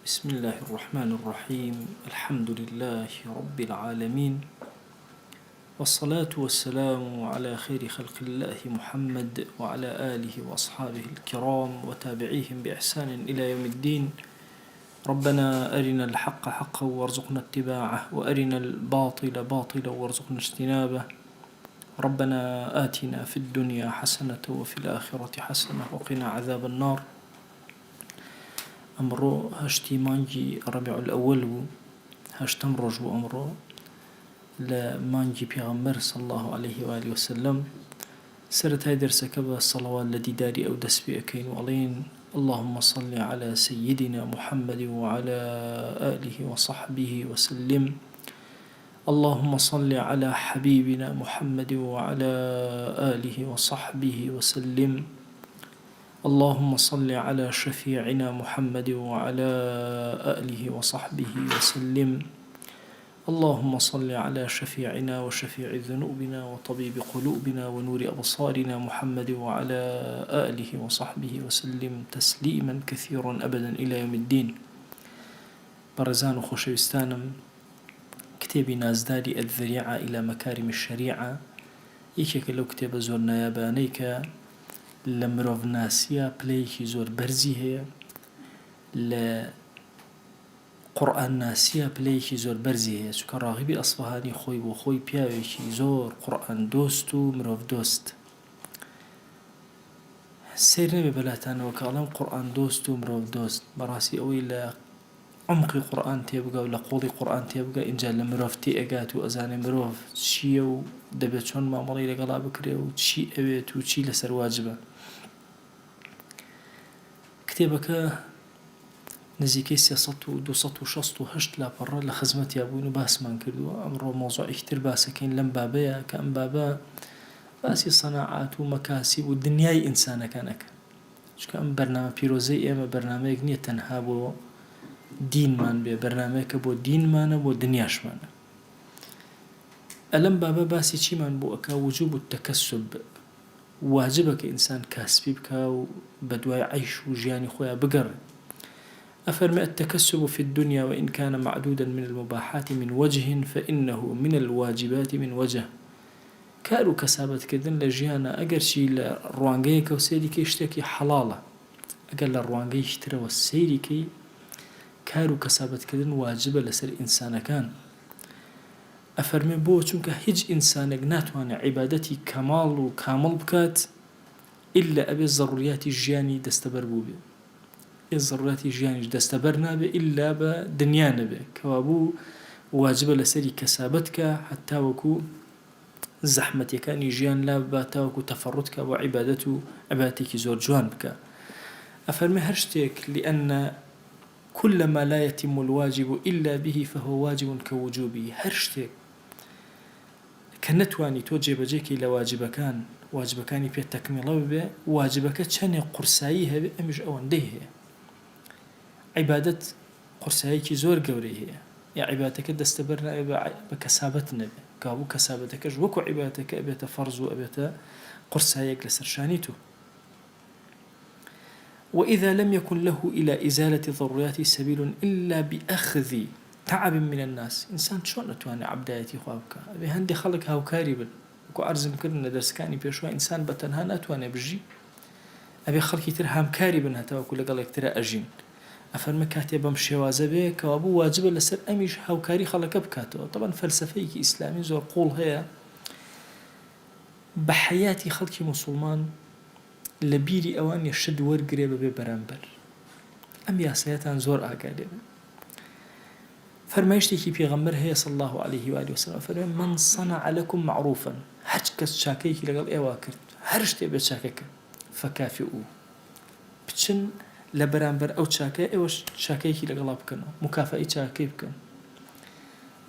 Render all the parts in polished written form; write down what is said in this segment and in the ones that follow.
بسم الله الرحمن الرحيم. الحمد لله رب العالمين، والصلاة والسلام على خير خلق الله محمد وعلى آله وأصحابه الكرام وتابعيهم بإحسان إلى يوم الدين. ربنا أرنا الحق حقا وارزقنا اتباعه، وأرنا الباطل باطلا وارزقنا اجتنابه. ربنا آتنا في الدنيا حسنة وفي الآخرة حسنة وقنا عذاب النار. أمرو هشتي مانجي ربيع الأول هشتم رجو أمرو لمانجي بيغمبر صلى الله عليه وآله وسلم. سرت هاي درسك بالصلوات التي داري أو دسبي أكين وعلين. اللهم صل على سيدنا محمد وعلى آله وصحبه وسلم. اللهم صل على حبيبنا محمد وعلى آله وصحبه وسلم. اللهم صل على شفيعنا محمد وعلى آله وصحبه وسلم. اللهم صل على شفيعنا وشفيع ذنوبنا وطبيب قلوبنا ونور أبصارنا محمد وعلى آله وصحبه وسلم تسليما كثيرا أبدا إلى يوم الدين. برزان خوشوستانم، كتابي نازداري الذريعة إلى مكارم الشريعة، يكيك لو كتاب زور نيابانيك لمروف ناسيا بليكي زور برزي هي، لقرآن ناسيا بليكي زور برزي هي. سكر راغبي أصفهاني خوي وخوي بياويكي زور قرآن دوستو مروف دوست سير نبي بلاتانا وكالام قرآن دوستو مروف دوست براسي أوي عمقي قرآن تيبقى ولا قولي قرآن تيبقى إنجا لمروف تيقات وأزاني مروف تشيو دبيت شون ما مري لقلا بكري وتشي أبيت وتشي لسر واجبه. كتابك نزيكي سياسات ودوسات وشصت وهشت لا برا لخزمتي أبوين وباس من كردو. أمر موضوع اختر باسكين لم بابايا كأن بابا باسي صناعات ومكاسب والدنياي إنسانة كانك شو كأن برنامج بيروزي إما برنامج نية تنهابو دين مان بي برنامج بو دين مان بو دنياش مان. ألم بابا باسي چي مان بو أكا وجوب التكسب، واجبك إنسان كاسبي بكا بدواي عيش وجياني خويا بقر. أفرمي التكسب في الدنيا وإن كان معدودا من المباحات من وجه فإنه من الواجبات من وجه. كارو كسابت كدن لجيانا أقر شي لروانجيك وسيري كي اشتكي حلالة أقر لروانجي اشترى والسيري كي كارو كسابت كدن واجبة لسر إنسان كان. أفرمي بو چونك هج إنسانك ناتوان عبادتي كمال وكامل بكات إلا أبي الضروريات الجياني دستبر بوبي. الضروريات الجياني دستبر نابي إلا بدنيا نبي كوابو واجبة لسري كسابتك حتى وكو زحمتي كان يجيان لا باتا وكو تفردك وعبادته عبادتك زور جوان بك. أفرمي هرشتك لأن كل ما لا يتم الواجب إلا به فهو واجب كوجوبه. هرشتك كنتواني توجب جيكي لواجبكان واجبكاني في التكميل به واجبك تشاني قرسايها بأمج أوان ديه عبادة قرسايكي زور قوريه يا عبادتك دستبرنا بكسابتنا به قابو كسابتك وكو عبادتك أبيت فرض وأبيت قرسايك لسرشانيته. وإذا لم يكن له إلى إزالة ضروريات سبيل إلا بأخذ تعب من الناس. إنسان شون أتواني عبدايتي خوابك أبي هندي خلق هاوكاري بل وكو أرزم كرنا درسكاني بيشوى إنسان بتنها نتواني بجي أبي خلقي ترهام كاري بنها تاوكو لقلق ترى أجين. أفرمي كاتبا مشيوازة بيه كوابو واجب لسر أميش هاوكاري خلق بكاتو. طبعا فلسفيك إسلامي زور قول هي بحياتي خلقي مسلمان لبيري أوان يشد ورقريبا ببرامبر أم ياسياتان زور آقالي. فرمايشتكي بيغمبر هي صلى الله عليه وآله وسلم فرمي من صنع لكم معروفا هرچكس شاكيكي لقل ايوا كرت هرشتي بيت شاكيك فكافئوه بچن لبرامبر أو شاكي ايوا شاكيكي لقل بكنو مكافئي شاكي بكن.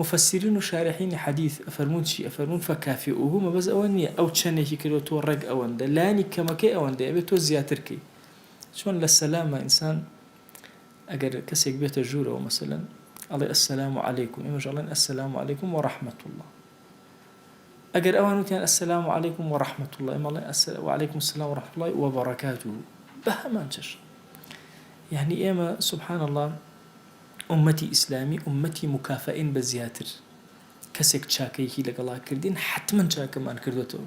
مفسرين وشارحين حديث أفرمون شي أفرمون فكافئوه ما بز أوانية أو تشانيكي كيلو تو رق أوان ده لاني كمكي أوان ده أبي تو زياتركي شون للسلامة إنسان أجر كسيك بيت الجورة مثلا الله السلام عليكم إما جعلنا السلام عليكم ورحمة الله. أجر أوانوتيان السلام عليكم ورحمة الله إما الله وعليكم السلام ورحمة الله وبركاته بها ما نشش يعني إما سبحان الله أمتي إسلامي أمتي مكافئين بزياتر كسك چاکەیەکی لەگەڵا کردین حتمما چاکەمان کردوتەوە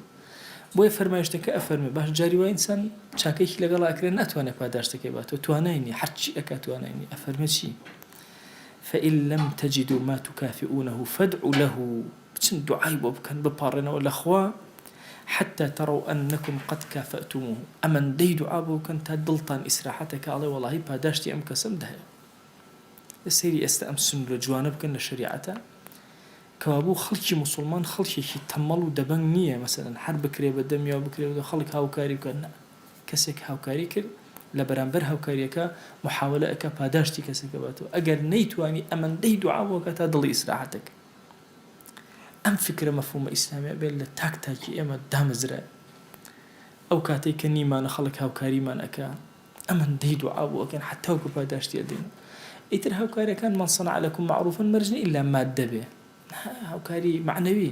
بۆیە فەرمایشتەکە ئەفەرمێ باش جاری وای ئینسان چاکەیەکی لەگەڵا ئەکرێ ناتوانێت پاداشتەکەی باتەوە توانای نیە هەرچی ئەکات توانای نیە ئەفەرمێ چی فإن لم تجدوا ما تكافئونه فادعوا له بچن دوعای بۆ بکەن بپاڕێنەوە لەخوا حتى تروا أنكم قد كافأتموه أمن دي دعاء بو كنت دلطان إسراحتك عليه والله پاداشتی ئەم کەسم دەهەیە السيري ئێستا ئەم سنورە جوانە بکەن لە شریعەتە کەوابوو خەڵکی مسلمان خەڵکێکی تەمەڵ و دەبەنگ نییە مەسەلەن هەر بکرێ بە دەم یا بکرێ بە خەڵک هاوکاری بکەن کەسێک هاوکاری کرد لە بەرامبەر هاوکاریەکە محاولە ئەکا پاداشتی کەسێکە باتەوە ئەگەر نەیتوانی ئەمەندەی دوعا بۆکە تا دڵی ئیسراحەتەکە ئەم فکرە مەفهومە ئیسلامیە بێت لە تاک تاکی ئێمە دامەزرا ئەو کاتێک کە نیمانە خەڵک هاوکاریمان ئەکا ئەمەندەی دوعا بۆ ئەکەن حتا وەکو پاداشتی ئەدەین ئیتر هاوکاریەکان من صنع لكم معروفا مەرجنی ئیلا مادە بێ هاوکاری معنەوی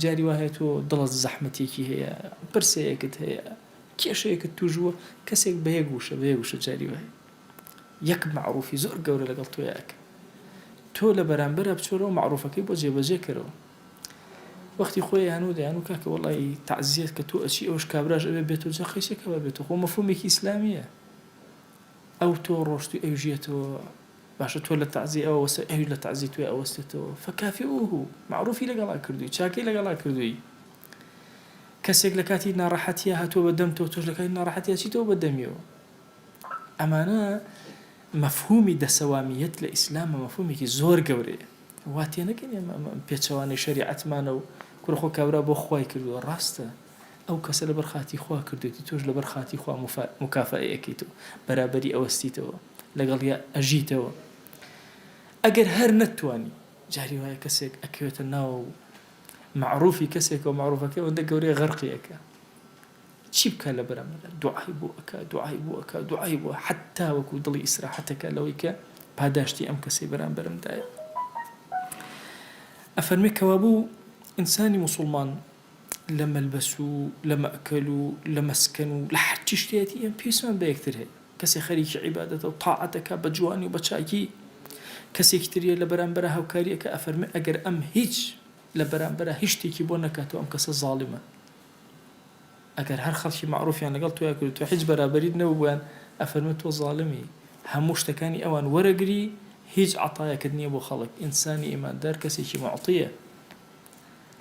جاری وایە تۆ دڵت زەحمەتێکی هەیە پرسەیەکت هەیە کێشەیەکت توژووە کەسێک بە یەک جاری وایە یەک معروفی زۆر گەورە لەگەڵ تۆ یاکە تۆ لە بەرامبەرە بچۆرەوە معروفەکەی بۆ جێبەجێ کەرەوە وەختی خۆی هەنوو دەیان و کاکە وەڵی تەعزیەت کە تۆ ئەچی ئەوش کابراژ ئەوێ بێتەوە جا خەیسێکە بێتەوە خۆ مەفهومێکی ئیسلامیە ئەو تۆ ڕۆشتی ئەوژێتەوە باشە تۆ لە تعزی ئەوە وەسە ئەوی لە تعزی توێ ئەوەستێتەوە فەکافئوه معروفی لەگەڵا کردووی چاکەی لەگەڵا کردووی کەسێک لە کاتی ناڕەحەتیە هاتووە بە دەم تۆش لە کاتی ناڕەحەتیە چیتەوە بە دەمیەوە ئەمانە مەفهومی دەسەوامیەت لە ئیسلامە مەفهومێکی زۆر گەورەیە وا تێنەگەن ئێمە پێچەوانەی شەریعەتمانە و کوڕخۆ کابرا بۆ خوای کردووە ڕاستە ئەو کەسە لە بەرخاتی خوا کردوێتی تۆش لە بەرخاتی خوا مکافەیەکەیتەوە بەرابەری ئەوەستیتەوە لەگەڵ یا ئەژیتەوە ئەگەر هەر نەتوانی جاری وایە کەسێک ئەکەوێتە ناو معروفی کەسێکەوە معروفەکەی ئەوەندە گەورەی غەرقی ئەکا چی بکە لە بەرامبەر دوعای بۆ حتا وەکو دڵی ئیسراحەتەکە لەوەی کە پاداشتی ئەم کەسەی بەرامبەرمدایە ئەفەرمێ کەوابوو ئینسانی مسلمان لە مەلبەس و لە مەئکەل و لە مەسکەن و لە هەرچی شتێتی ئەم پێویستمان بە یەکتر هەیە کەسێک خەریکی عیبادەتە و تاعەتەکە بە جوانی و بە چاکی کەسێکی تریە لە بەرامبەرە هاوکاریەکە ئەفەرمێ ئەگەر ئەم هیچ لە بەرامبەرە هیچ شتێکی بۆ نەکاتەوە ئەم کەسە زاڵمە ئەگەر هەر خەڵکی معروفیان لەگەڵ تۆیا کرد تۆ هیچ بەرابەریت نەبوویان ئەفەرمێ تۆ زاڵمی هەموو شتەکانی ئەوان وەرەگری هیچ عەتایەکت نییە بۆ خەڵک ئینسانی ئیماندار کەسێکی معتیە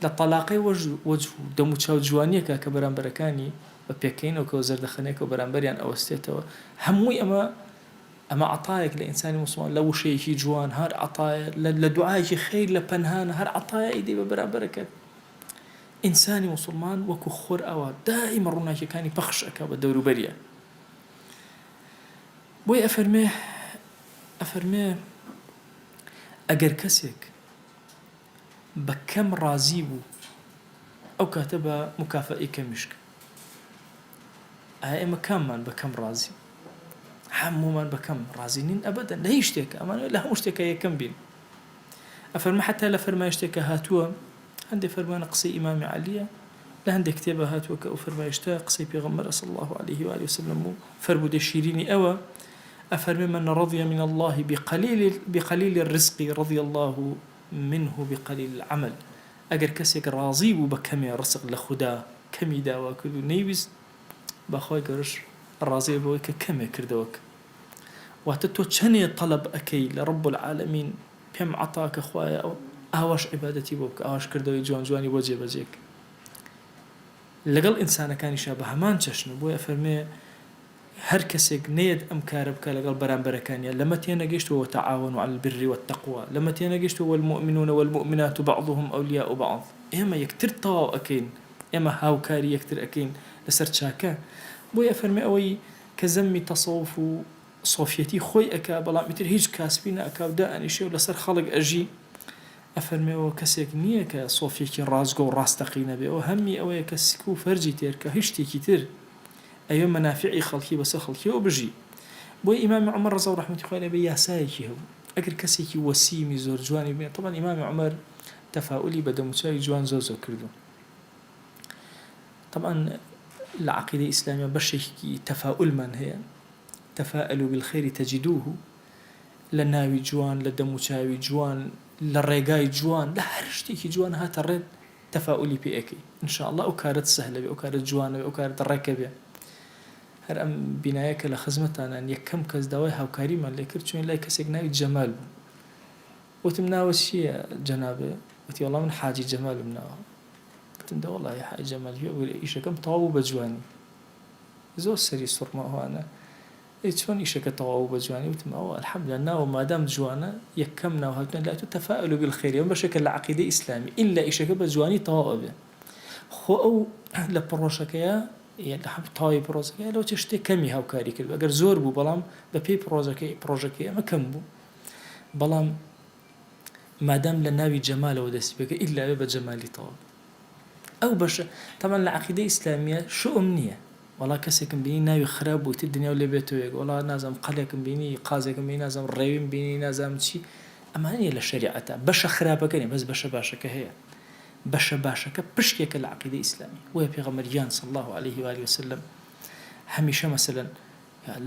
لە تەلاقی وەجه و دەم و چاو جوانیەکە کە بەرامبەرەکانی بە پێکەینەوە کە زەردەخەنەیەکە و بەرامبەریان ئەوەستێتەوە هەمووی ئەمە عەتایەک لە ئینسانی مسلمان لە وشەیەکی جوان هەر عەتایە لە دوعایەکی خەیر لە پەنهان هەر عەتایە ئیدەی بە بەرامبەرەکەت ئینسانی مسلمان وەکو خۆر ئەوە دائیمە ڕووناکیەکانی پەخش ئەکا بە دەوروبەریە بۆی ئەفەرمێ ئەگەر کەسێک بە کەم ڕازی بوو ئەو کاتە بە مکافەئی کەمیشکە ئایا ئێمە کاممان بە کەم ڕازی هەموومان بە کەم ڕازی نین ئەبەدەن لە هیچ شتێکە ئەمانە لە هەموو شتێکە یەکەم بین ئەفەرمە حتا لە فەرمایشتێکە هاتووە هەندێک فەرمانە قسەی ئیمامی عەلیە لە هەندێک کتێبە هاتووە کە ئەو فەرمایشتە قسەی پێغەمبەر صلی الله عليه وآله وسلم و فەرموودە شیرینی ئەوە ئەفەرمێ من رضي من الله بقليل الرزق رضي الله منه بقليل العمل ئەگەر کەسێک ڕازی بوو بە کەمێ ڕزق لە خودا کەمی داوا کرد و نەیویست بەخوای گەورەش ڕازی بەوەی کە کەمێ کردەوەکە واتە تۆ چەندێ تەلەب ئەکەی لە رب العالمین پێم عەتاکە خوایە ئەو ئاواش عیبادەتی بۆ بکە ئاواش کردەوەی جوان جوانی بۆ جێبەجێک لەگەڵ ئینسانەکانیشا بە هەمان چەشنە بۆیە فەرمێ هەر کەسێک نێت ئەم کارە بکە لەگەڵ بەرامبەرەکانیە لەمە تێنەگەیشتەوە وتعاونوا على البر والتقوى لەمە تێنەگەیشتەوە والمؤمنون والمؤمنات بعضهم أولياء بعض ئێمە یەکتر تەواو ئەکەین ئێمە هاوکاری یەکتر ئەکەین لەسەر چاکە بۆیە فەرمێ ئەوەی کە زەممی تەسەوف و سۆفیەتی خۆی ئەکا بەڵام ئیتر هیچ کاسبی نەئەکا و دائەنیشێ و لەسەر خەڵک ئەژی ئەفەرمێەوە کەسێک نییە کە سۆفیەکی ڕازگۆ و ڕاستەقینە بێ ئەوە هەممی ئەوەیە کە سک و فەرجی تێرکە هیچ شتێکی تر ئەوێ مەنافعی خەڵکی بەسەر خەڵکیەوە بژی بۆی ئیمامی عومەر ڕەزا و ڕەحمەتی خوای لێ بێ یاسایەکی هەبوو ئەگەر کەسێکی وەسیمی زۆر جوانی بێت طبعا ئیمامی عومەر تەفاؤلی بە دەموچاوی جوان زۆر کردو طبعا لە عەقیدەی ئیسلامیە بەشێکی تەفاؤلمان هەیە تەفاءلوا بالخير تجدوه لە ناوی جوان لە دەم و چاوی جوان لە ڕێگای جوان لە هەر شتێکی جوان هاتە ڕێت تەفاؤلی پێ ئەەکەی ئینشاءالله ئەو کارت سەهلە بێ ئەو کارت جوانە بێ ئەو کارت ڕێکە بێ هەر ئەم بینایەکە لە خزمەتانان یەکەم کەس داوای هاوکاریمان لێ کرد چوین لای کەسێک ناوی جەمال بوو وتم ناوە چییە جەنابێ وتی وەڵام من حاجی جەمالم ناوە وتم دە وەڵی حاجی جەمال ئیشەکەم تەواو بە جوانی زۆر سەری سوڕمە ئەوانە چۆن ئیشەکە تەواو بە جوانی وتم ئەوە الحەمدولillah ناوە مادام جوانە یەکەم ناو هاتوون لای تۆ تەفاؤلوا بالخەیر ئەم بەشێکە لە عەقیدەی ئیسلامی ئیلا ئیشەکە بە جوانی تەواو بێ خۆ ئەو لە پڕۆژەکەیە تاوی پرۆژەکەی لەو چ شتێک کەمی هاوکاری کرد ئەگەر زۆر بوو بەڵام بە پێی پرۆژەکەی ئەمە کەم بوو بەڵام مادام لە ناوی جەمالەوە دەستی بێکە ئیلا بێ بە جەمالی تەواو ئەو بەشە تەمان لە عەقیدەی ئیسلامیە شوم نییە وەڵا کەسێکم بینی ناوی خراپ بوو تی دنیا و لێ بێتەوە وەڵا نازانم قەلێکم بینی قازێکم بینی نازانم ڕێویم بینی نازانم چی ئەمانە نیە لە شەریعەتە بەشە خراپەکە نێ بەس بەشە باشەکە هەیە بەشە باشەکە پشتێکە لە عەقیدەی ئیسلامی وەیە پێغەمبەریان صلی الله عليه و آله وسلم هەمیشە مەسەلەن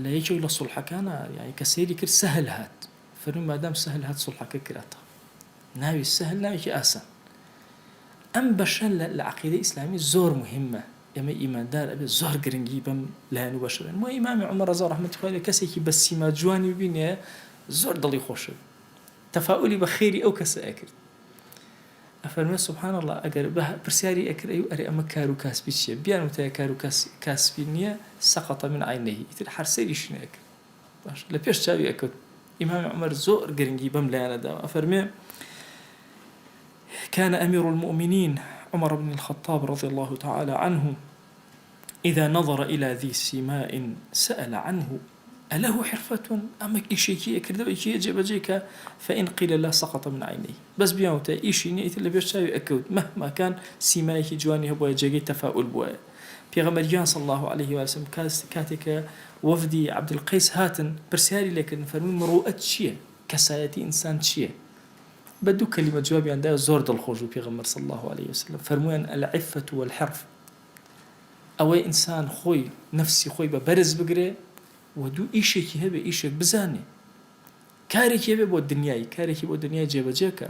لە یەکێک لە سوڵحەکانە یعنی کە سەیری کرد سەهل هات فەرمووی مادام سەهل هات سوڵحەکە کراتەوە ناوی سەهل ناوێکی ئاسان ئەم بەشە لە عەقیدەی ئیسلامی زۆر مهمە ئێمە ئیماندار ئەبێ زۆر گرنگی بەم لایەن و بەشە بێن وە ئیمامی عومەر ڕەضا ڕەحمەتوڵڵاهی عەلەیه کەسێکی بە سیما جوانی ببینێ زۆر دڵی خۆشە تەفاؤلی بە خێری ئەو کەسە ئەکرد ئەفەرمێ سبحان الله ئەگەر پرسیاری ئەکرد ئەرێ ئەمە کار و کاسبی چییە بیان وتایە کار و کاسبی نییە سەقەتە من عینەیه ئیتر هەر سەیریش نەکرد باش لە پێش چاوی ئەکەوت ئیمامی عومەر زۆر گرنگی بەم لایەنەداوە ئەفەرمێ كان أمير المؤمنين عمر بن الخطاب رضي الله تعالى عنه إذا نظر إلى ذي سماء سأل عنه أله حرفة أما إشيكي أكرد إشي يجب جيك فإن قيل لا سقط من عينيه بس بيوتا إشي نيت اللي بيشتاوي أكود مهما كان سمايك جواني هو جيجي تفاؤل بوايا بيغمريان صلى الله عليه وسلم كاتك وفدي عبد القيس هاتن برسياري لكن فرمون مروءة شيء كسايتي إنسان شيء بدو كلمة جوابي عندها زور الخوج بيغمر صلى الله عليه وسلم فرمون العفة والحرف ئەوەی ئینسان خۆی نەفسی خۆی بە بەرز بگرێ و دوو ئیشێکی هەبێ ئیشێک بزانێ کارێکی هەبێ بۆ دنیای کارێکی بۆ دنیای جێبەجێکە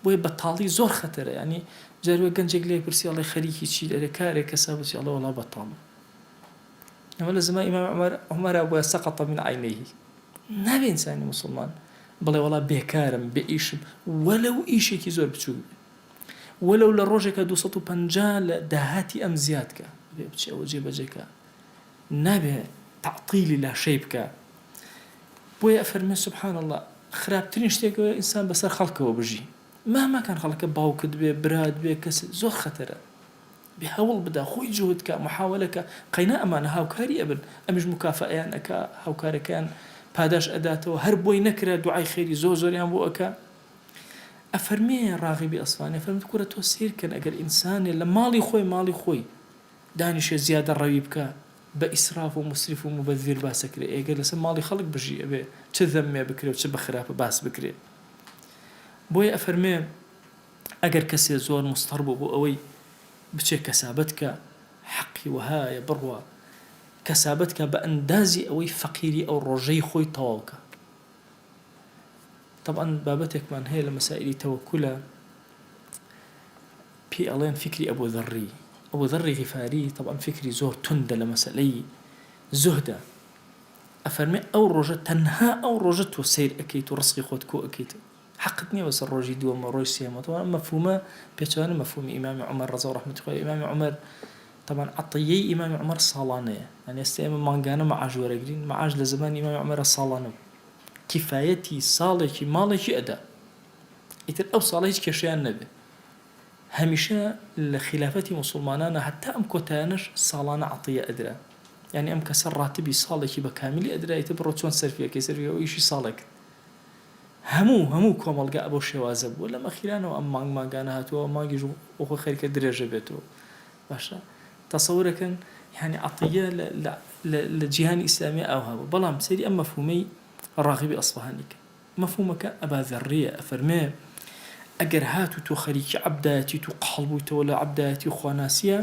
بۆیە بەتاڵی زۆر خەتەرە ینی جاروێ گەنجێک لێ پرسی ئەڵێ خەریکی چی لەرێ کارێک کەسا بچی ئەڵێ وەڵا بەتاڵە ئەمە لە زمان ئیمام عومەرە بۆیە سەقەتە من عینەیه نابێ ئینسانی موسڵمان بڵێ وەڵا بێکارم بێ ئیشم وەلەو ئیشێکی زۆر بچوو وەلەو لە ڕۆژێکە 250 لە داهاتی ئەم زیادکە بچێ ئەوە جێبەجێکە نابێ تعطیلی لا شەی بکە بۆیە ئەفەرمێ سبحان الله خراپترین شتێکەوە ئینسان بەسەر خەڵکەوە بژی ماکان خەڵکە باوکت بێ برات بێ کەس زۆر خەتەرە بێ هەوڵ بدا خۆی جوهدکە محاولەکە قەینا ئەمانە هاوکاری ئەبن ئەمیش مکافەیان ئەکا هاوکارەکان پاداش ئەداتەوە هەر بۆی نەکرا دوعای خێری زۆر زۆریان بۆ ئەکا ئەفەرمێ ڕاغیبی ئەسفانی ئەفەرمێت کوورە تۆ سیرکەن ئەگەر ئینسانێ لە ماڵی خۆی دانیشە زیادە ڕەوی بکە بە ئیسراف و مسریف و مبەذیر باسەکرێ ئەگەر لەسەر ماڵی خەڵک بژی ئەبێ چ دەمێ بکرێ و چ بە خراپە باس بکرێ بۆیە ئەفەرمێ ئەگەر کەسێ زۆر مستەڕ بوو بۆ ئەوەی بچێ کەسابەتکە حەقی وهایە بڕوە کەسابەتکە بە ئەندازی ئەوەی فەقیری ئەو ڕۆژەی خۆی تەواوکە طبعا بابەتێکمان هەیە لە مەسائلی تەوەکولە پێی ئەڵێن فکری ئەبو ذەڕی أبو ذر غفاري طبعا فكري زور تند لمسألي زهدة أفرمي أو رجت تنها أو رجت وسير أكيد ورزقي خود كو أكيد حقتني بس الرجي دو مروي سيما طبعا مفهومة بيتوان مفهوم إمام عمر رضي الله رحمة الله إمام عمر طبعا عطيي إمام عمر صالانية يعني استيما مانجانا معاج ورقلين معاج لزمان إمام عمر صالانة كفايتي صالحي مالكي أدا إتر أو صالحي كشيان نبي هەمیشە لە خلافەتی مسلمانانە هەتا ئەم کۆتایانەش ساڵانە عەطیە ئەدرا یعنی ئەم کەسە ڕاتبی ساڵێکی بە کامیلی ئەدرایتە بڕۆ چۆن سەرفیەکەی سەرفیەوە ئیشی ساڵێک هەموو کۆمەڵگە ئەبۆ شێوازە بووە لە مەخیرانەوە ئەم مانگانە هاتووە مانگیش ئۆخۆ خەریکە درێژە بێتەوە باشە تەسەورەکەن یعنی عەطیە لە جیهانی ئیسلامی ئەو هەبوو بەڵام سەیری ئەم مەفهومەی ڕاغیبی ئەسفەهانیکە مەفهومەکە ئەبا ذەڕیە ئەفەرمێ ئەگەر هات و تۆ خەریکی عەبدایەتی و قەڵ بوویتەوە لە عەبدایەتی و خواناسیە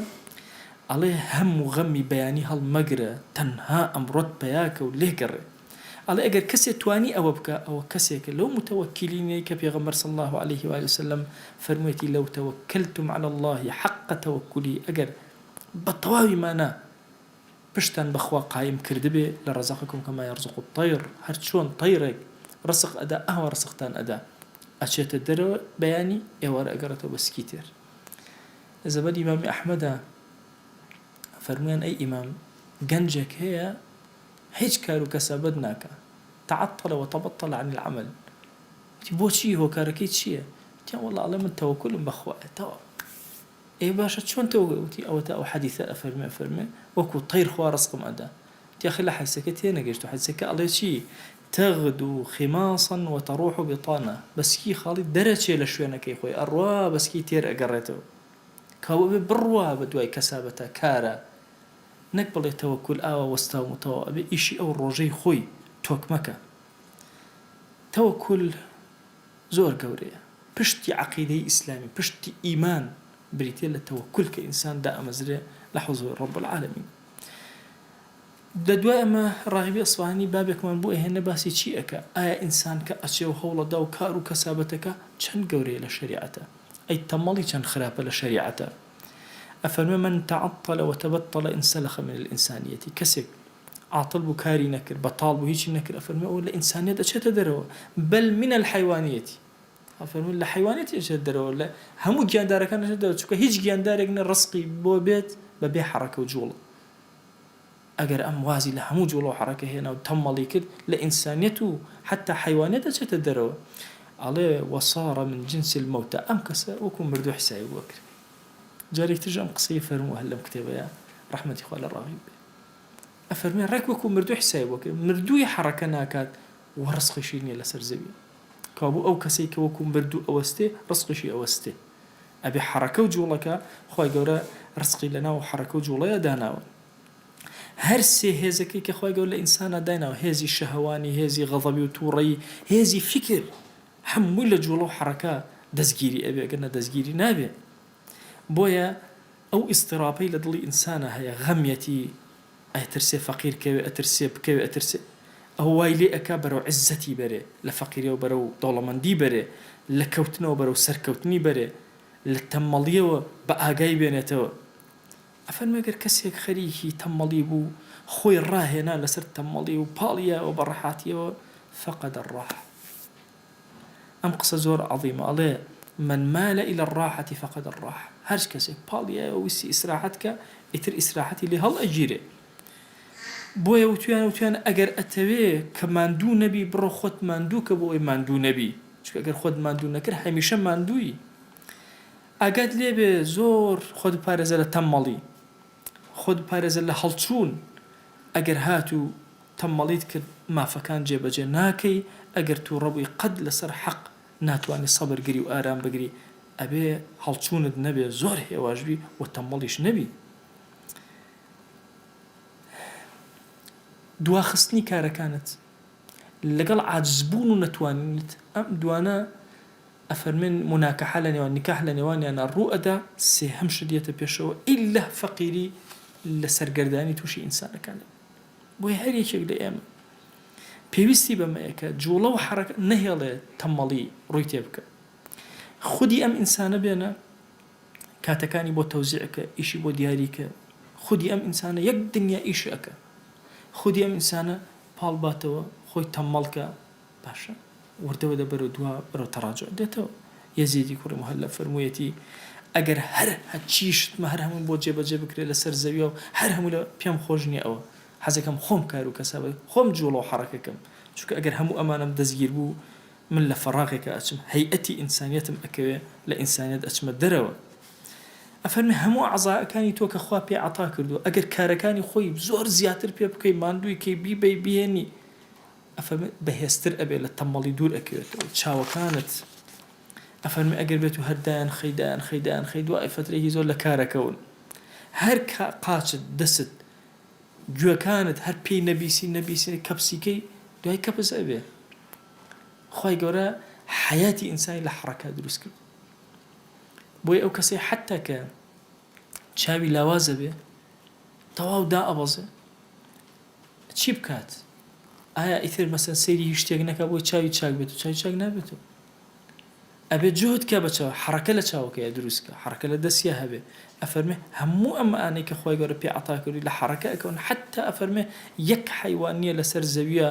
ئەڵێ هەموو غەمی بەیانی هەڵمەگرە تەنها ئەمڕۆت پەیاکە و لێگەڕێ على أجر كسي تواني أو بك أو كسي لو متوكلين كبيغمبر صلى الله عليه وآله وسلم فرميتي لو توكلتم على الله حق توكلي أجر بالطواوي معنا بشتان بخوا قايم كردبي لرزقكم كما يرزق الطير هرتشون طيرك رزق أدا أهو رزقتان أدا أشيت الدرو بياني إيوار أجرته بس كتير إذا بدي إمام أحمد فرميان أي إمام جنجك هي هيج كارو كسبدناك تعطل وتبطل عن العمل تبو شي هو كاركيت شي والله على من توكل بخوا تو اي باشا شلون توتي او حديث افرمي وكو طير خوا رزقم ادا تي اخي لا حسكت هنا قشتو حسك الله شي تغدو خماصا وتروح بطانا بس كي خالد درجه لشوينا كي خوي الروا بس كي تير اقريتو كاو بروا بدواي كسابته كارا نقبل توكل وستاو متوا ابي شيء او روجي خوي توك مكه توكل زور قوريه بشتي عقيده اسلامي بشتي ايمان بريتي للتوكل كإنسان دا أمزري لحظور رب العالمين ددوا أما راغبي أصفهاني بابك من بوئه هنا باسي چي أكا آيا إنسان كأشي وحول دا وكارو كسابتك چن قوري لشريعته أي تمالي چن خرابة لشريعته أفرمي من تعطل وتبطل انسلخ من الإنسانية كسك عاطل بكاري نكر بطال بهيش نكر أفرمي أولا إنسانية أشي تدروا بل من الحيوانية أفرمي الحيوانية أشي تدروا ولا همو جاندارك أنا تدروا شوكا هيج جاندارك رزقي بو بيت ببي حركة وجولة أجر أموازي لهمو جولة وحركة هنا وتملي كد لإنسانيته حتى حيوانية أشي تدروا عليه وصار من جنس الموتى أم كسا وكم مردو حساي وكر جاري ترجم قصية فرمو هلا مكتبة يا رحمة إخوال الرغيب أفرمي راكبكم مردو حساي وكر مردو حركة ناكات ورزق شيني لسر زبي كابو أو كسي كوكم مردو أوستي رزق شي أوستي أبي حركة وجولك خوي جورا رزقي لنا وحركة وجولة دانا هرسي هزكي كخوي جورا إنسان دانا هذي شهواني هذي غضبي وتوري هذي فكر حمول جولة وحركة دزجيري أبي قلنا دزجيري نابي بويا أو اضطرابي لدلي إنسانة هي غميتي أترسي فقير كوي أترسي بكوي أترسي هو وايلي أكابر وعزتي بري لفقيري وبرو ظلمندي بري لكوتنا وبرو سركوتني بري للتمالية وبأجاي بيناتو أفن ما قر كسيك خريكي تمالي بو خوي الراهنا لسر تمالي وباليا وبرحاتي فقد الراحة أم قصة زور عظيمة عليه من مال إلى الراحة فقد الراحة هرش كسيك باليا ويسي إسراحتك إتر إسراحتي لهال أجيري بويا وتيان أجر أتوي كماندو نبي برو خد ماندو كبوي ماندو نبي شو أجر خد ماندو نكر هميشه ماندوي أجد لي بزور خد بارزة تمالي خد بارزة لحلتون أجر هاتو تماليت كد ما فكان جيب جناكي أجر تو ربي قد لسر حق ناتواني صبر قري وآرام بقري أبي حلتون النبي زور هي واجبي وتماليش نبي دواخستني كارا كانت لقل عاجزبون ونتوانيت أم دوانا أفرمن مناكحة لنوان نكاح لنوان أنا الرؤدة سيهم شدية بيشو إلا فقيري لسرقرداني توشي إنسان كان ويهاري شكل أيام بيوستي بما يكا جولة وحركة نهيالي تمالي رويتيبك خدي أم إنسان بينا كاتكاني بو توزيعك إشي بو دياريك خدي أم إنسان يك دنيا إيشي أكا خودی ام انسانه پال باتوا خوی تمال که باشه ورده وده برو دوا برو تراجع دهتو یزیدی کوری محله فرمویتی اگر هر هچیشت ما هر همون بود جب کری لسر زویو هر همون پیام خوجنی او حزکم خوم کارو کسبه خوم جولو حرکه کم چون اگر همو امانم دزگیر بو من لفراغی که اچم هیئتی انسانیتم اکوی لانسانیت اچم دروا أفرمي همو أعضاء كاني توك أخوة بي عطا كردو أجر كاركاني خوي بزور زياتر بي بكي ماندوي كي بي بيهني أفرمي بهيستر أبي للتمالي دور أكيد تشاو كانت أفرمي أجر بيتو هردان خيدان خيدوا فترة يزول لكاركون هر قاتش دست جوا كانت هر بي نبيسي كبسي كي دو هاي كبس أبي خوي جورا حياتي إنساني لحركة دروس كرد بوي أو كسي حتى كان شاوي لاوازة بي تواو دا أبازة تشيب كات ئایا ئیتر مەسەن سەیری هیچ شتێک نەکا بۆی چاوی چاک بێت و چاوی چاک نابێت و ئەبێ جهد کە بە چاو حرەکە لە چاوەکەیە دروستکە حرەکە لە دەستیا هەبێ ئەفەرمێ هەموو ئەم ئانەی کە خۆی گەورە پێ عەتا کردووی لە حرەکە ئەکەون حتا ئەفەرمێ یەک حەیوان نییە لەسەر زەویە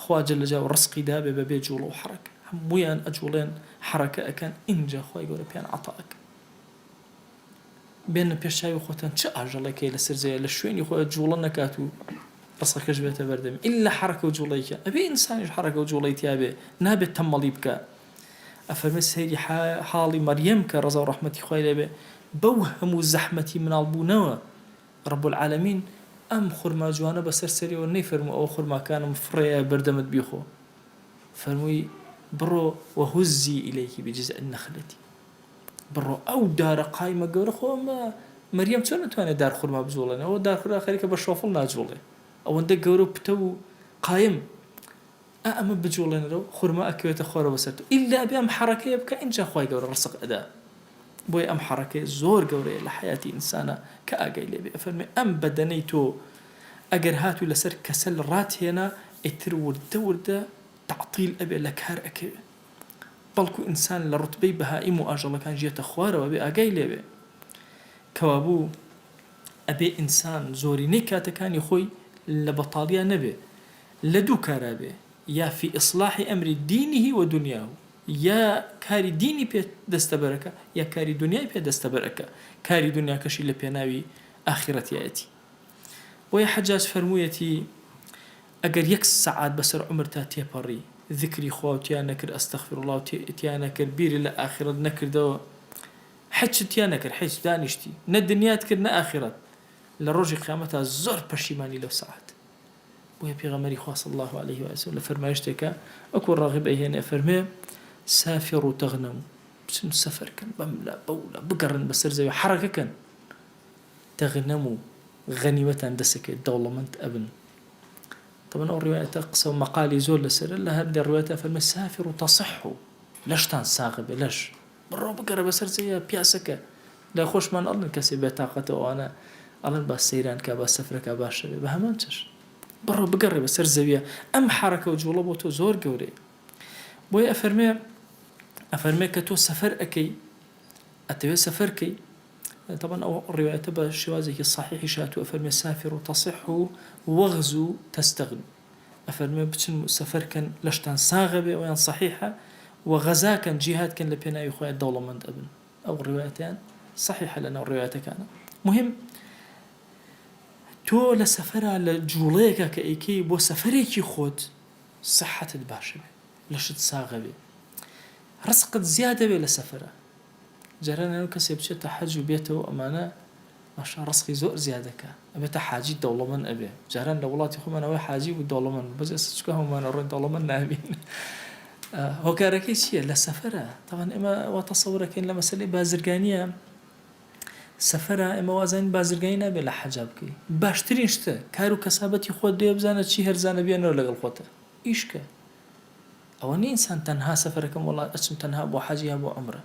خوا جەل جەلاوە ڕزقی دابێ بەبێ جوڵە و حرەکە هەموویان ئەجوڵێن حرەکە ئەکەن ئینجا خۆی گەورە پێیان عەتا ئەکە بێنە پێش چاوی خۆتان چ ئاژەڵەکەی لەسەر زەویە لە شوێنی خۆی جوڵە نەکات و ڕزقەکەش بێتە بەردەمی ئیلا حرەکە و جوڵەیکە ئەبێ ئینسانیش حرەکە و جوڵەی تیا بێ نابێت تەمەڵی بکە ئەفەرمێ سەیری حاڵی مەریەم کە ڕەزا و ڕەحمەتی خوای لێبێ بەو هەموو زەحمەتی مناڵبوونەوە رب العالمین ئەم خورما جوانە بەسەر سەریەوە نەیفەرموو ئەوە خورماکانم فڕێە بەردەمت بیخۆ فەرمووی بڕۆ وهزی ئیلەیکی بجزء النخلەتی بڕۆ ئەو دارە قایمە گەورە خۆمە مەریەم چۆن نتوانێت دار خورما بجوڵێنێ ئەوە دار خورما خەریکە بە شۆفڵ ناجوڵێ ئەوەندە گەورە و پتە و قایم ئەمە بجوڵێنەوە خورما ئەکەوێتە خۆرە بەسەرتەوە ئیلا بێ ئەم حرەکەیە بکە ئینجا خوای گەورە ڕزق ئەدا بۆی ئەم حرەکەی زۆر گەورەیە لە حیاتی ئینسانە کە ئاگای لێبێ ئەفەرمێ ئەم بەدەنەی تۆ ئەگەر هاتووی لەسەر کەسەل ڕاتهێنا ئیتر وردە وردە تعطیل ئەبێ لە کار ئەکەوێ بەڵکو ئینسان لە ڕوتبەی بەهائیم و ئاژەڵەکان ژێتە خوارەوە بێ ئاگای لێبێ کەوابوو ئەبێ ئینسان زۆرینەی کاتەکانی خۆی لە بەتاڵیا نەبێ لە دوو کارا بێ یا في إصلاح أمر دينه ودنياه يا كاري ديني بي دستبركة يا كاري دنياي بي دستبركة كاري دنيا كشي لبيناوي آخرتي آتي ويا حجاج فرمويتي أجر يكس ساعات بسر عمر تاتي بري ذكري خواتي نكر أستغفر الله تيا نكر بيري لآخرة نكر دو حج تيا نكر حج دانشتي ندنيا تكر آخرة لرجي قيامتها زور برشيماني لو ساعات ويا بيغمري خاص الله عليه وسلم فرمايشتك أكو راغب أيهن فرمي سافر تغنم بسن سفر كان بملا بولا بقرن بسر زي حركة كان تغنموا غنيمة دسك دولمنت أبن طبعا الرواية تقصى مقالي زول لسر الله هذه الرواية فرمي سافر تصحوا ليش تنساغب ليش برو بقرن بسر زي بياسك لا خوش من الله كسي بطاقته وأنا الله بس سيران كباس سفرك باشا بهمانتش برو بقرب بسر زەویە ئەم حرەکە و جوڵە بۆ تۆ زۆر گەورەیە بۆیە ئەفەرمێ کە تۆ سەفەر ئەەکەی ئەتەوێت سەفەرکەی طبعا ئەو ڕێوایەتە بە شێوازێکی صحیحی شاتووە ئەفەرمێ سافر و تصح و وەغزو تەستەغن ئەفەرمێ بچن سەفەرکەن لەشتان ساغە بێ ئەویان صحیحە و غەزاکەن جیهادکەن لە پێناوی خۆیان دەوڵەمەند ئەبن ئەو ڕێوایەتیان صحیحە لەناو ڕێوایەتەکانە مهم تۆ لە سەفەرە لە جوڵەیەکە کە ئەیکەی بۆ سەفەرێکی خۆت سەحەتت باشە بێ لەشت ساغە بێ ڕزقت زیادە بێ لە سەفەرە جارانەوە کەسێ بچێتە حەج و بێتەوە ئەمانە ماشا ڕزقی زۆر زیادەکە ئەبێتە حاجی دەوڵەمەند ئەبێ جاران لە وڵاتی خۆمانەوەی حاجی و دەوڵەمەند بەس ئێستا چکە هەمومانە ڕۆی دەوڵەمەند نابین هۆکارەکەی چییە لە سەفەرە طبعا ئێمە وا تەسەوورەکەین لە مەسەلەی بازرگانیە سەفەرە ئێمە وازانین بازرگانی نابێت لە حەجا بکەی باشترین شتە کار و کەسابەتی خۆت دێ بزانە چی هەرزانە بێنەوە لەگەڵ خۆتە ئیشکە ئەوە نی ئینسان تەنها سەفەرەکەم وڵات ئەچم تەنها بۆ حەج یا بۆ عومرە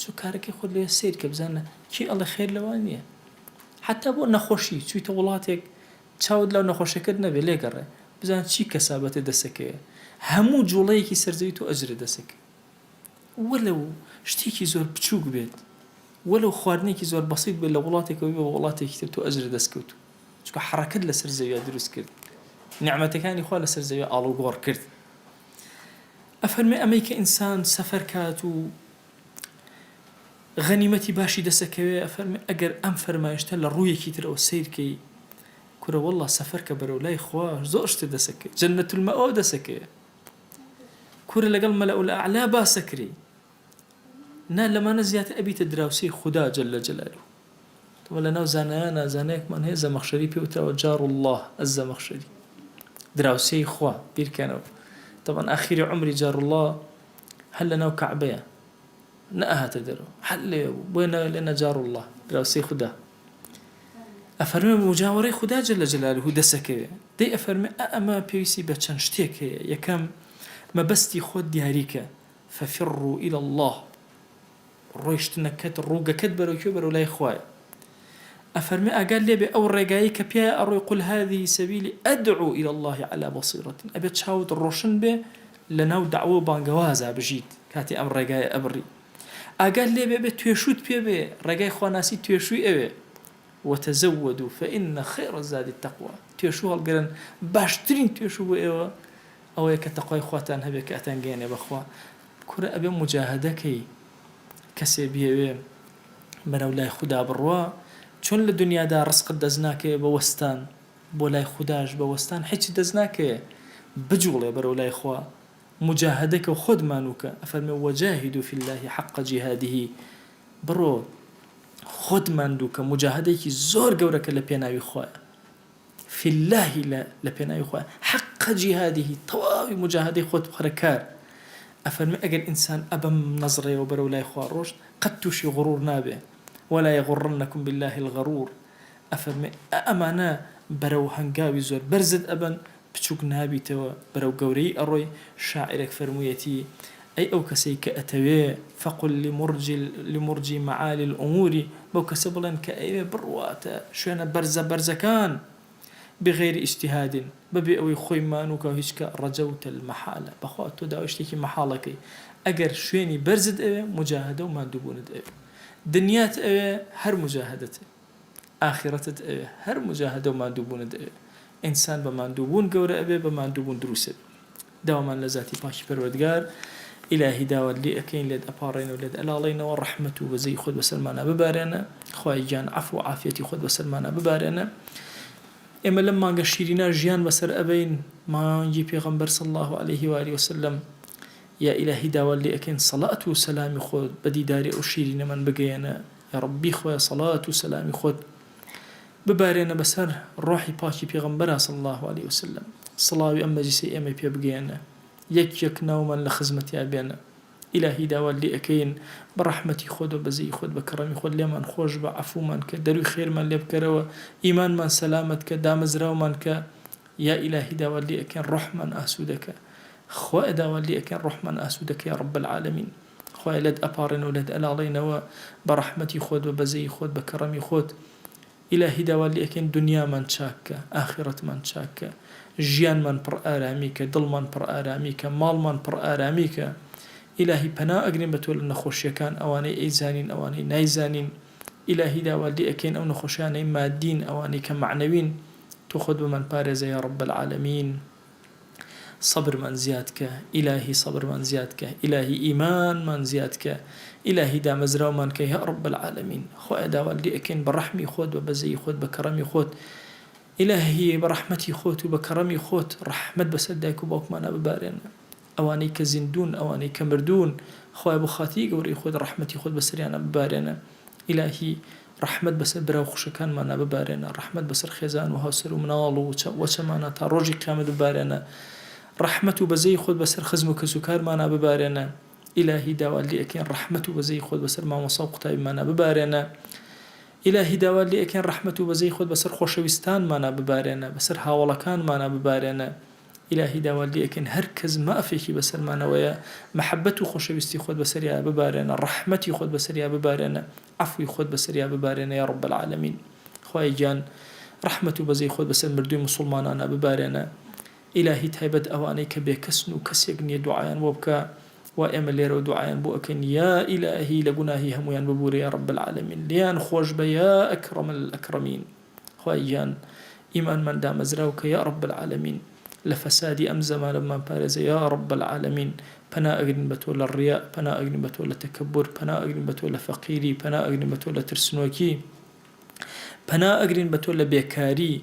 چۆ کارەکەی خۆت لێ سیر کە بزانە چی ئەڵێ خێر لەوان نییە حتا بۆ نەخۆشی چوویتە وڵاتێک چاود لەو نەخۆشیەکەت نەبێ لێگەڕێ بزانە چی کەسابەتە دەسەکەیە هەموو جوڵەیەکی سەرزەوی تۆ ئەجرە دەسەکە وەلەو شتێکی زۆر بچووک بێت ولو خواردنێکی زۆر بەسیط بێت لە وڵاتێکەوەی بە وڵاتێکی تر تۆ ئەجر دەستکەوت چونکە حرەکەت لەسەر زەویە دروست کرد نیعمەتەکانی خوا لەسەر زەویە ئاڵوگۆڕ کرد ئەفەرمێ ئەمەی کە ئینسان سەفەر کات و غەنیمەتی باشی دەسەکەوێ ئەفەرمێ ئەگەر ئەم فەرمایشتە لە ڕوویەکی ترەوە سیرکەی کورە وەڵڵا سەفەر کە بەرەو لای خوا زۆر شتە دەسەکەوێ جەنەت المەئوا دەسەکەوێ کورە لەگەڵ مەلەء الأعلا باسەکری نا لەمانە زیاتر ئەبیتە دراوسەی خوددا جەل جەلالوه تۆ لەناو زانایانە زانایەکمان هەیە زەمەخشەری پێوتراوە جار الله الزەمەخشەری دراوسەی خوا بیرکەنەوە طبعا ئاخری عمری جار الله هەل لەناو کەعبەیە نەئەهاتە دەرەوە هەل لێ بوو بۆیە لێنە جار الله دراوسەی خوددا ئەفەرمێ مجاوەرەی خوددا جەل جەلالوه دەسەکەوێ دەی ئەفەرمێ ئەمە پێویستی بە چەند شتێک هەیە یەکەم مەبەستی خۆت دیاریکە فەفروا إلى الله ڕۆیشتنەکەت ڕووگەکەت بەرەو کوێ بەرەو لای خوایە أفرمي أقال لي بأو رجاي كبيا أروي قل هذه سبيلي أدعو إلى الله على بصيرة أبي تشاود الروشن به لناو دعوة بانجوازا بجيت كاتي أم رجاي أبري أقال لي بأبي تويشوت بيبي رجاي خواناسي تويشوي أبي وتزودوا فإن خير الزاد التقوى تويشو هالقرن باشترين تويشو أيوة أو يك تقوى خواتان هبك أتنجين بخوا كرة أبي مجاهدة كسي بيه بنولاي خدا بروا چون لدنیا دا رزق دزناکه بوستان بولای خداش بوستان هیچ دزناکه بجوله برولای خوا مجاهدك وخد مانوك أفرمي وجاهدوا في الله حق جهاده برو خد ماندوك مجاهدك زور قورك لبيناوي خوا في الله لبيناوي خوا حق جهاده طواوي مجاهده خد بخركار أفرمي أجل إنسان أبم نظري وبرولای خوا روش قد توشي غرور نابه ولا يغرنكم بالله الغرور أفرمي أمانا برو هنقاوي زور برزد أبن بچوك نابي توا برو قوري أروي شاعرك فرميتي أي أو كسيك أتوي فقل لمرجي معالي الأمور بو كسبلن كأي برواتا شونا برزكان بغير اجتهاد ببي أوي خوي مانوكا هيشكا رجوت المحالة بخواتو دا اشتكي محالكي أجر شويني برزد أوي مجاهدة وما دوبوند أوي دنيات أوي هر مجاهدته آخرتت أوي هر مجاهدة وما دوبوند أوي إنسان بماندوبون قورة أبي بماندوبون دروس دواما لذاتي باشي پروردگار إلهي داوى اللي أكين لد أبارين ولد ألالين ورحمته وزي خد بسلمانا ببارينا خواهي جان عفو عافيتي خد بسلمانا ببارينا إما لما قشيرنا جيان بسر أبين ما نجي پیغمبر صلى الله عليه وآله وسلم يا إلهي داوى اللي أكين صلاة وسلام خد بدي داري أشيرنا من بقينا يا ربي خويا صلاة وسلام خد ببارينا بسر روحي باشي پیغمبر صلى الله عليه وسلم صلاة أما جسي أما بيبقينا يك نوما لخزمتي أبينا إلهي داوى اللي أكين برحمتي خود وبزي خود بكرمي خود لمن خوش بعفو من كدروي خير من لبكروا إيمان من سلامتك دامزراو منك يا إلهي داوى اللي أكين رحمن أسودك خوا داوى اللي أكين رحمن أسودك يا رب العالمين خوا لد أبارن ولد ألالين برحمتي خود وبزي خود بكرمي خود إلهي داوى اللي أكين دنيا من شاكة آخرة من شاكة جيان من پر آراميك دل من پر آراميك مال من پر آراميك إلهي پنا أقرن بتول نخوشي كان أواني إيزانين أواني نايزانين إلهي داوى اللي أكين أو نخوشيان مادين أواني كمعنوين تخذ بمن بارز يا رب العالمين صبر من زيادك إلهي صبر من زيادك إلهي إيمان من زيادك إلهي دا مزراو منك يا رب العالمين خو داوى اللي أكين برحمي خود وبزي خود بكرمي خود إلهي برحمتي خوت وبكرمي خوت رحمت بسداك وبوك مانا ببارين أواني كزندون أواني كمردون خويا بخاتي قوري خود رحمتي خود بسريانا ببارين إلهي رحمت بسر براو خشكان مانا ببارين رحمت بسر خزان وهوسر ومنالو وشمانا تاروجي قيامة ببارين رحمته بزي خود بسر خزمك سكار مانا ببارين إلهي داوى اللي أكين رحمته بزي خود بسر ما وصوق طيب مانا ببارين إلهي داوى اللي أكين رحمته بزي خود بسر خوشويستان مانا ببارينا بسر هاولكان مانا ببارينا إلهي داوى اللي أكين هركز ما أفيكي بسر مانا ويا محبته خوشويستي خود بسر يا ببارينا رحمتي خود بسر يا ببارينا عفوي خود بسر يا ببارينا يا رب العالمين خواهي جان رحمته بزي خود بسر مردوي مسلمانانا ببارينا إلهي تهيبت أواني كبيكسنو كسيقني دعايا وبكا وأمل يرو دعاء بوأكن يا إلهي لجناهي هميان ببوري يا رب العالمين ليان خوش بيا أكرم الأكرمين خوايان إيمان من دام زراوك يا رب العالمين لفسادي أمزما لما بارز يا رب العالمين بنا أجن بتول الرياء بنا أجن بتول التكبر بنا أجن بتول فقيري بنا أجن بتول ترسنوكي بنا أجن بتول بيكاري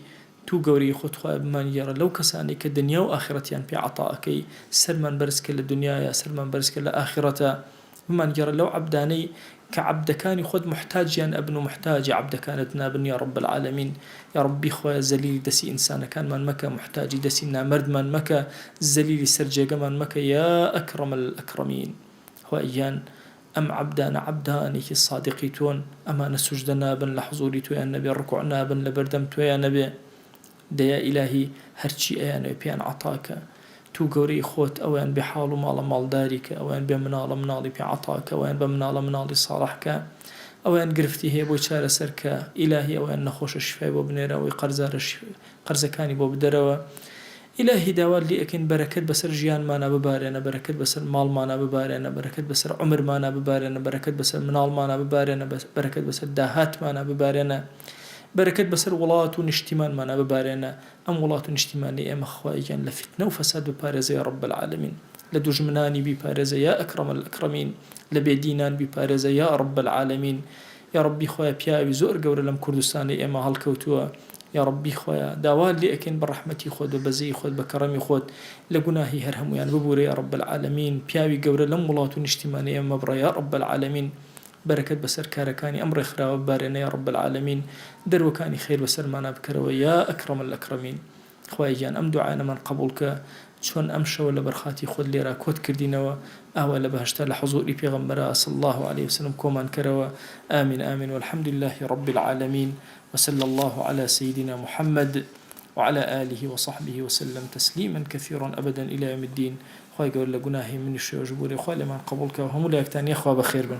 تو قوري خود خواه بمان يرى لو كساني كدنيا وآخرتيان بي عطاءكي سلمان برسك للدنيا يا سلمان برسك لآخرتا بمان يرى لو عبداني كعبد كان خود محتاج يعني ابن محتاج عبد كانت نابن يا رب العالمين يا ربي خواه زليل دسي إنسان كان من مكة محتاج دسي مرد من مكة زليل سرجة من مكة يا أكرم الأكرمين هو أيان أم عبدان الصادقيتون أما نسجد نابن لحضوريتو يا النبي الركوع نابن لبردمتو يا نبي ديا إلهي هرشي أيان بيان عطاك تو قوري خوت أوان بحال مال مالدارك أوان بمنال منالي بعطاك أوان بمنال منالي صالحك ئەویان گرفتی هەیە بۆی چارەسەر کە ئیلاهی ئەویان نەخۆشە شیفای بۆ بنێرە ئەوەی قەرزەکانی بۆ بدەرەوە. إلهي داوال لي أكن بركة بسر جيان مانا ببارنا، بركة بسر مال مانا ببارنا، بركة بسر عمر مانا ببارنا، بركة بسر منال مانا ببارنا، بركة بسر داهات مانا ببارنا، بركة بسر ولات ونشتمان مانا ببارنا. أم ولات ونشتمان لي أم أخوائجان لفتنة وفساد ببارزة يا رب العالمين، لدجمناني ببارزة يا أكرم الأكرمين، لبيدينان ببارزة يا رب العالمين. يا ربي خويا بياوي زور قور لم كردستاني إما هالكوتوا. يا ربي خويا داوال لي أكن برحمتي خود وبزي خود بكرمي خود لقناهي هرهم يعني ببوري يا رب العالمين. بياوي قور لم ولات ونشتماني أما برا يا رب العالمين. بركة بسر كاركاني أمر إخرا وبارنا يا رب العالمين. دروكاني خير بسر معنا بكروا يا أكرم الأكرمين. خويا جان أم دعانا من قبولك شون أمشى ولا برخاتي خود لي راكوت كردينوا أهوى بهشتا لحضوري بيغمبرا صلى الله عليه وسلم كومان كروا. آمين آمين والحمد لله رب العالمين، وصلى الله على سيدنا محمد وعلى آله وصحبه وسلم تسليما كثيرا أبدا إلى يوم الدين. خويا قول لقناهي من الشيء وجبوري خويا لمن قبولك وهم لا يكتاني أخوة بخير بن